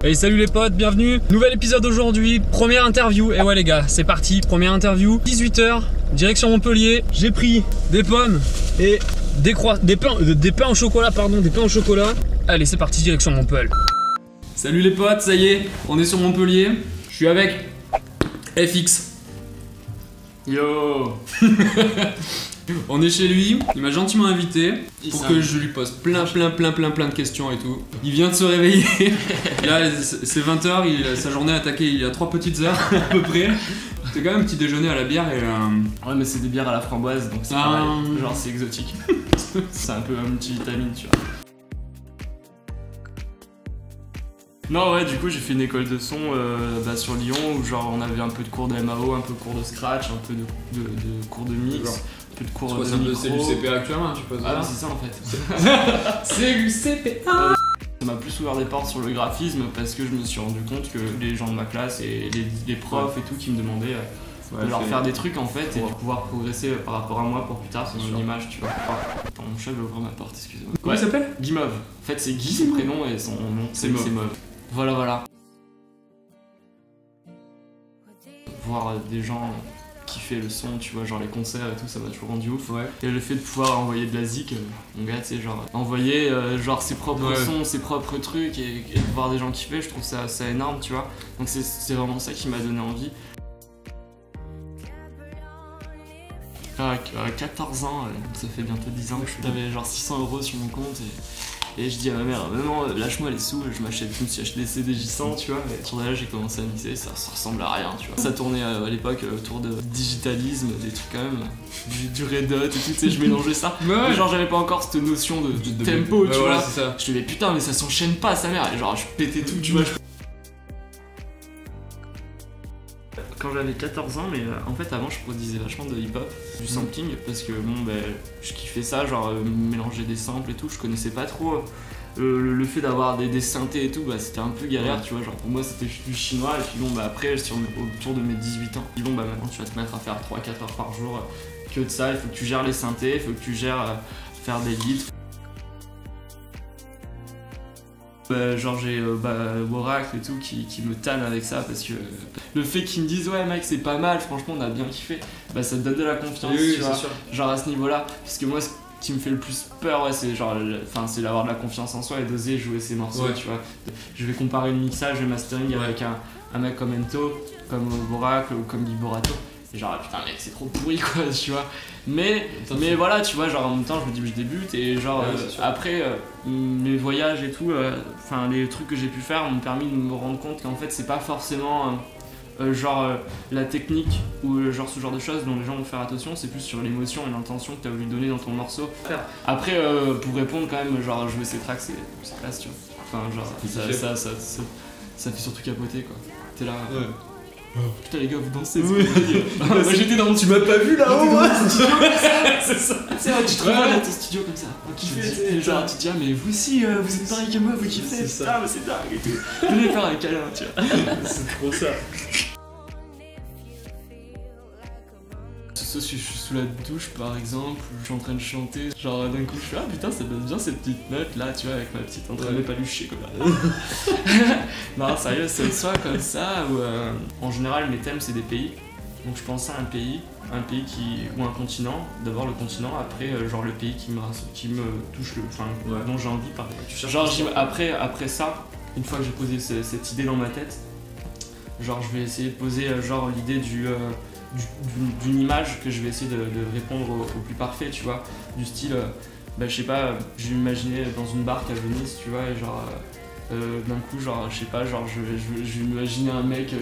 Hey, salut les potes, bienvenue. Nouvel épisode aujourd'hui, première interview. Et ouais les gars, c'est parti, première interview. 18 h, direction Montpellier. J'ai pris des pommes et des pains au chocolat, des pains au chocolat. Allez, c'est parti, direction Montpellier. Salut les potes, ça y est, on est sur Montpellier. Je suis avec FX. Yo. On est chez lui, il m'a gentiment invité pour que je lui pose plein de questions et tout. Il vient de se réveiller. Là c'est 20 h, sa journée a attaqué il y a 3 petites heures à peu près. C'est quand même un petit déjeuner à la bière et Ouais mais c'est des bières à la framboise donc c'est pareil, genre c'est exotique. C'est un peu un multivitamine tu vois. Non ouais du coup j'ai fait une école de son sur Lyon où genre on avait un peu de cours de MAO, un peu de cours de scratch, un peu de cours de mix, un peu de cours de micro. C'est du CPA actuellement tu poses. Ah non c'est ça en fait. C'est du CPA. Ça m'a plus ouvert des portes sur le graphisme parce que je me suis rendu compte que les gens de ma classe et les profs et tout qui me demandaient de leur faire des trucs en fait et de pouvoir progresser par rapport à moi pour plus tard sur une image tu vois. Attends mon chat veut ouvrir ma porte, excusez-moi. Comment il s'appelle? Guimauve. En fait c'est Guy son prénom et son nom c'est Mauve. Voilà. Voir des gens kiffer le son, tu vois, genre les concerts et tout, ça m'a toujours rendu ouf. Ouais. Et le fait de pouvoir envoyer de la zik, mon gars, tu sais, genre, envoyer genre ses propres sons, ses propres trucs et de voir des gens kiffer, je trouve ça énorme, tu vois. Donc c'est vraiment ça qui m'a donné envie. À 14 ans, ça fait bientôt 10 ans que j'avais genre 600 € sur mon compte et je dis à ma mère, maman, lâche-moi les sous, je me suis acheté des CD J100, tu vois. Et sur là, j'ai commencé à mixer, ça ressemble à rien, tu vois. Ça tournait à l'époque autour de digitalisme, des trucs quand même, du Red Hot et tout, tu sais, je mélangeais ça. Mais genre, j'avais pas encore cette notion de tempo, tu vois. Ça. Je te dis, putain, mais ça s'enchaîne pas, sa mère. Et genre, je pétais tout, tu vois. Quand j'avais 14 ans, mais en fait avant je produisais vachement de hip-hop, du sampling, parce que bon je kiffais ça, genre mélanger des samples et tout, je connaissais pas trop le fait d'avoir des synthés et tout, c'était un peu galère, tu vois, genre pour moi c'était du chinois, et puis bon après autour de mes 18 ans, bon maintenant tu vas te mettre à faire 3-4 heures par jour que de ça, il faut que tu gères les synthés, il faut que tu gères faire des leads. Genre j'ai Worak et tout qui me tanne avec ça parce que le fait qu'ils me disent ouais mec c'est pas mal, franchement on a bien kiffé, ça te donne de la confiance, tu vois, genre à ce niveau là, parce que moi ce qui me fait le plus peur c'est genre c'est d'avoir de la confiance en soi et d'oser jouer ces morceaux, tu vois. Je vais comparer le mixage et le mastering avec un mec comme Ento, comme Worak ou comme Liborato. Et genre putain mec c'est trop pourri quoi tu vois, mais voilà tu vois, genre en même temps je me dis que je débute et genre après mes voyages et tout, les trucs que j'ai pu faire m'ont permis de me rendre compte qu'en fait c'est pas forcément la technique ou genre ce genre de choses dont les gens vont faire attention, c'est plus sur l'émotion et l'intention que tu as voulu donner dans ton morceau. Après pour répondre quand même, genre jouer ces tracks c'est classe tu vois, enfin genre ça fait surtout capoter quoi, t'es là. Oh putain les gars vous dansez, moi j'étais dans mon... Tu m'as pas vu là-haut c'est ça. Tu te revois dans ton studio comme ça, vous kiffez, genre tu te dis ah mais vous aussi vous êtes pareil que moi, vous kiffez, ah mais c'est dingue et tout. Venez faire un câlin tu vois. C'est trop ça. Je suis sous la douche par exemple, je suis en train de chanter, genre d'un coup je fais ah putain ça donne bien cette petite note là tu vois avec ma petite en train de palucher comme ça. Non sérieux c'est soit comme ça ou en général mes thèmes c'est des pays, donc je pense à un pays ou un continent, d'abord le continent, après genre le pays qui me touche, dont j'ai envie de parler. Genre après ça, une fois que j'ai posé cette idée dans ma tête, genre je vais essayer de poser genre l'idée d'une image que je vais essayer de répondre au plus parfait, tu vois, du style, je sais pas, je vais m'imaginer dans une barque à Venise, tu vois, et genre, d'un coup, genre, je sais pas, genre, je vais m'imaginer un mec,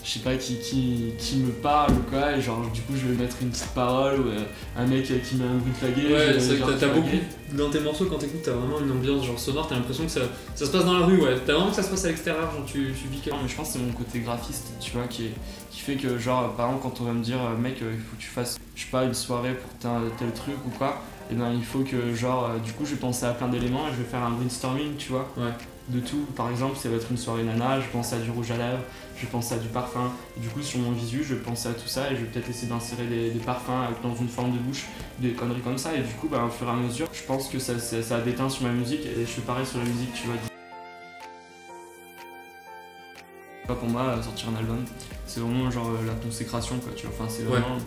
je sais pas, qui me parle ou quoi, et genre, du coup, je vais mettre une petite parole ou un mec qui met un bruit de flaguet. Ouais, c'est vrai que t'as beaucoup, dans tes morceaux, quand t'écoutes, t'as vraiment une ambiance genre sonore, t'as l'impression que ça se passe dans la rue, ouais, t'as vraiment que ça se passe à l'extérieur, genre tu vis que... Non, mais je pense que c'est mon côté graphiste, tu vois, qui fait que genre par exemple quand on va me dire mec il faut que tu fasses je sais pas une soirée pour tel truc ou quoi, et il faut que genre du coup je vais penser à plein d'éléments et je vais faire un brainstorming tu vois, de tout. Par exemple ça va être une soirée nana, je pense à du rouge à lèvres, je pense à du parfum, et du coup sur mon visu je vais penser à tout ça et je vais peut-être essayer d'insérer des parfums dans une forme de bouche, des conneries comme ça, et du coup au fur et à mesure je pense que ça a déteint sur ma musique et je fais pareil sur la musique tu vois. Pour moi, sortir un album, c'est vraiment genre la consécration quoi, tu vois. Enfin, c'est vraiment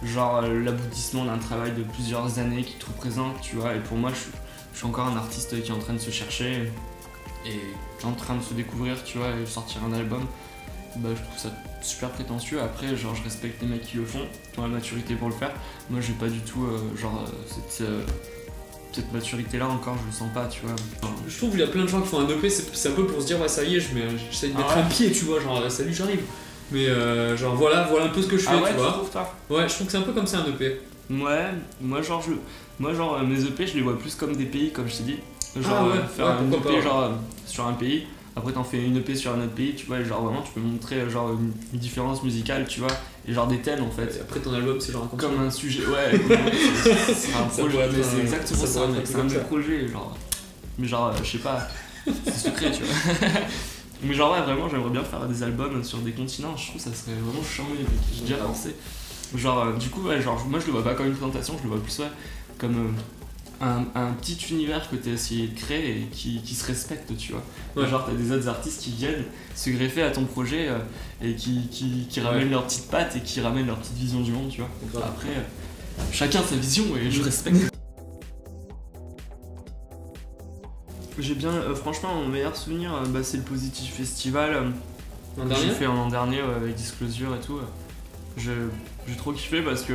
genre l'aboutissement d'un travail de plusieurs années qui te représente, tu vois. Et pour moi, je suis encore un artiste qui est en train de se chercher et en train de se découvrir, tu vois, et sortir un album. Bah, je trouve ça super prétentieux. Après, genre, je respecte les mecs qui le font, qui ont la maturité pour le faire. Moi, j'ai pas du tout cette maturité là encore, je le sens pas, tu vois. Enfin, je trouve qu'il y a plein de gens qui font un EP, c'est un peu pour se dire ouais ça y est, j'essaie de mettre un pied, tu vois, genre salut j'arrive. Mais genre voilà un peu ce que je fais, tu vois. Ouais, je trouve que c'est un peu comme ça un EP. Ouais, moi genre mes EP je les vois plus comme des pays, comme je t'ai dit. Genre faire un EP genre sur un pays. Après t'en fais une EP sur un autre pays, tu vois, et genre vraiment tu peux montrer genre une différence musicale, tu vois, et genre des thèmes en fait. Et après ton album c'est genre comme un sujet, ouais, c'est un projet, mais c'est exactement ça, c'est comme des projets, genre. Mais genre, je sais pas, c'est secret, tu vois. Mais genre ouais, vraiment j'aimerais bien faire des albums sur des continents, je trouve que ça serait vraiment charmé, j'ai déjà pensé. Genre du coup ouais, genre moi je le vois pas comme une présentation, je le vois plus comme un petit univers que t'as essayé de créer et qui se respecte, tu vois. Ouais. Genre t'as des autres artistes qui viennent se greffer à ton projet et qui ramènent leur petite patte et qui ramènent leur petite vision du monde, tu vois. Après, chacun sa vision et je respecte. J'ai bien, franchement mon meilleur souvenir c'est le Positif Festival que j'ai fait l'an dernier avec Disclosure et tout. J'ai trop kiffé parce que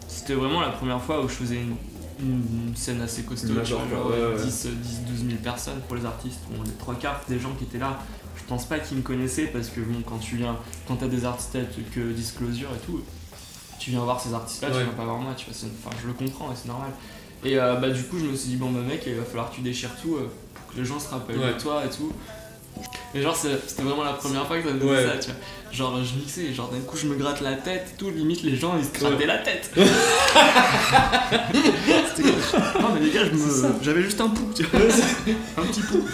c'était vraiment la première fois où je faisais une scène assez costaud, genre 10-12 000 personnes pour les artistes. Bon, les 3/4 des gens qui étaient là, je pense pas qu'ils me connaissaient parce que bon, quand t'as des artistes que Disclosure et tout, tu viens voir ces artistes là, tu viens pas voir moi, tu vois, enfin je le comprends et c'est normal. Et du coup je me suis dit bon bah mec, il va falloir que tu déchires tout pour que les gens se rappellent de toi et tout. Et genre c'était vraiment la première fois que ça me faisait ça, tu vois. Genre je mixais et genre d'un coup je me gratte la tête et tout, limite les gens ils se grattaient la tête. Non mais les gars, j'avais juste un pouls, tu vois. Un petit pouls.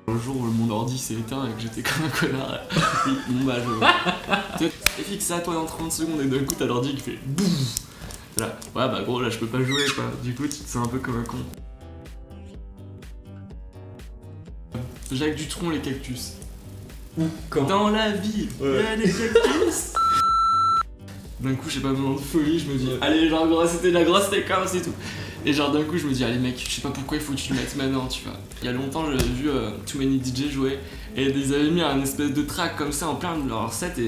Le jour où mon ordi s'est éteint et que j'étais comme un connard, bon bah t'es fixé à toi dans 30 secondes et d'un coup t'as l'ordi qui fait boum. Là, ouais bah gros là je peux pas jouer quoi, du coup tu te sens un peu comme un con. Jacques Dutronc, les cactus. Quand dans la ville, il y a des cactus. D'un coup, j'ai pas besoin de folie, je me dis, allez, genre, c'était de la grosse séquence et tout. Et genre, d'un coup, je me dis, allez, mec, je sais pas pourquoi il faut que tu le mettes maintenant, tu vois. Il y a longtemps, j'avais vu Too Many DJ jouer et ils avaient mis un espèce de track comme ça en plein de leur set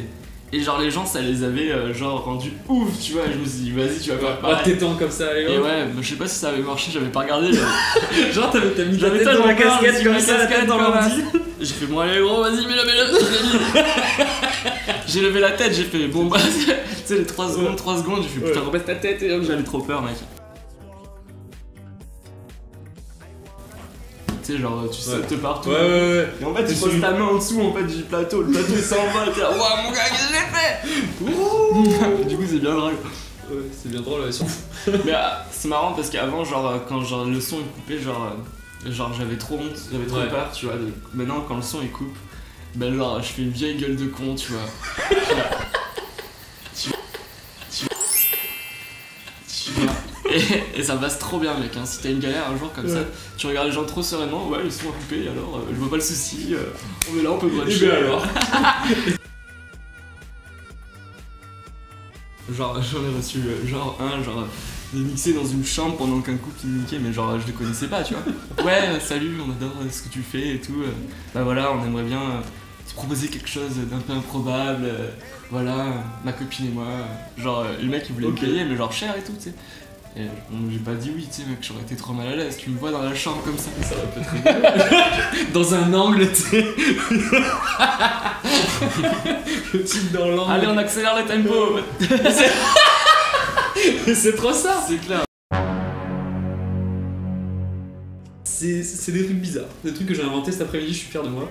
et genre, les gens, ça les avait genre rendu ouf, tu vois. Et je me suis dit, vas-y, tu vas faire pareil. T'étends comme ça, allez. Et ouais, je sais pas si ça avait marché, j'avais pas regardé. Genre, t'as mis la tête dans la casquette comme ça, la tête dans l'ordi. J'ai fait, bon, allez, gros, vas-y, mets-le. J'ai levé la tête, j'ai fait, bon, bah, tu sais, les 3 secondes, j'ai fait, putain, rebaisse ta tête, et j'avais trop peur, mec. Tu sais, genre, tu sautes partout. Et en fait, tu poses ta main en dessous en fait, du plateau, le plateau il s'envole, t'es là, waouh, mon gars, qu'est-ce que j'ai fait. Du coup, c'est bien drôle. Ouais, c'est bien drôle, Mais c'est marrant parce qu'avant, genre, quand genre, le son est coupé, genre j'avais trop honte, j'avais trop peur, tu vois. Maintenant, quand le son est coupé, ben genre, je fais une vieille gueule de con, tu vois. Et ça passe trop bien, mec, hein. Si t'as une galère un jour comme ça, tu regardes les gens trop sereinement, ouais, le son est coupé, alors je vois pas le souci, on est là, on peut bruncher alors. Genre, j'en ai reçu des mixés dans une chambre pendant qu'un couple me niquait, mais genre je les connaissais pas, tu vois. Ouais, salut, on adore ce que tu fais et tout. Bah voilà, on aimerait bien te proposer quelque chose d'un peu improbable. Voilà, ma copine et moi. Genre, le mec il voulait me payer, mais genre cher et tout, tu sais. Et j'ai pas dit oui, tu sais, mec, j'aurais été trop mal à l'aise. Tu me vois dans la chambre comme ça va pas être rigolo. Dans un angle, tu sais. Le type dans l'angle. Allez, on accélère le tempo. C'est trop ça. C'est clair. C'est des trucs bizarres, des trucs que j'ai inventés cet après-midi, je suis fier de moi.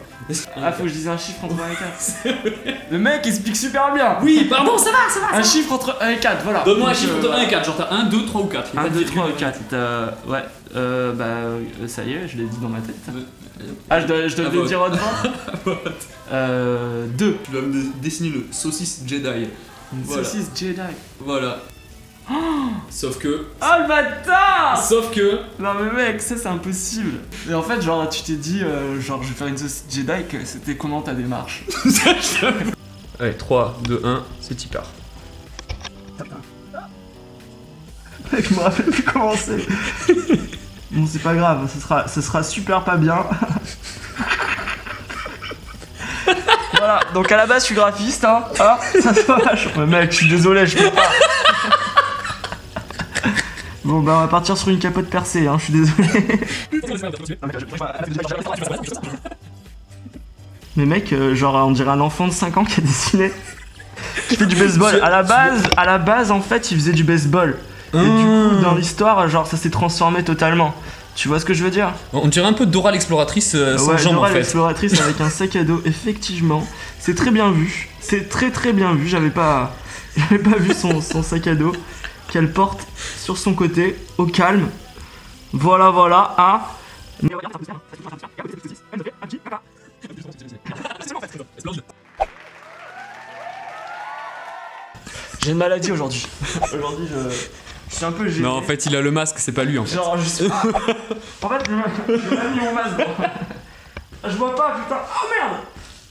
Ah, faut que je dise un chiffre entre 1 et 4. Le mec explique super bien. Oui, pardon, ça va. Un chiffre entre 1 et 4, voilà. Donne-moi un chiffre entre 1 et 4, genre t'as 1, 2, 3 ou 4. 1, 2, 3 ou 4. Ouais, ça y est, je l'ai dit dans ma tête. Ah, je dois le dire autrement. 2. Tu dois me dessiner le saucisse Jedi. Saucisse Jedi. Voilà. Sauf que... Oh le bâtard! Sauf que... Non mais mec, ça c'est impossible. Et en fait, genre, tu t'es dit, genre, je vais faire une sauce Jedi, que c'était comment ta démarche? Allez, 3, 2, 1, c'est hyper. Mec, je me rappelle plus comment c'est. Bon, c'est pas grave, ce sera super pas bien. Voilà, donc à la base, je suis graphiste, hein. Ah, ça se passe. Ouais, mec, je suis désolé, je peux pas. Bon, bah, on va partir sur une capote percée, hein, je suis désolé. Mais mec, genre, on dirait un enfant de 5 ans qui a dessiné. Qui fait du baseball. À la base, en fait, il faisait du baseball. Et du coup, dans l'histoire, genre, ça s'est transformé totalement. Tu vois ce que je veux dire? On dirait un peu Dora l'exploratrice sans ouais, jambes Dora en fait. l'exploratrice avec un sac à dos, effectivement. C'est très bien vu. C'est très bien vu. J'avais pas vu son sac à dos qu'elle porte sur son côté, au calme. Voilà, hein. J'ai une maladie aujourd'hui. Aujourd'hui, je suis un peu gêné. Non, en fait, il a le masque, c'est pas lui en fait. Genre, je sais pas. En fait, j'ai même mis mon masque. Je vois pas, putain. Oh merde!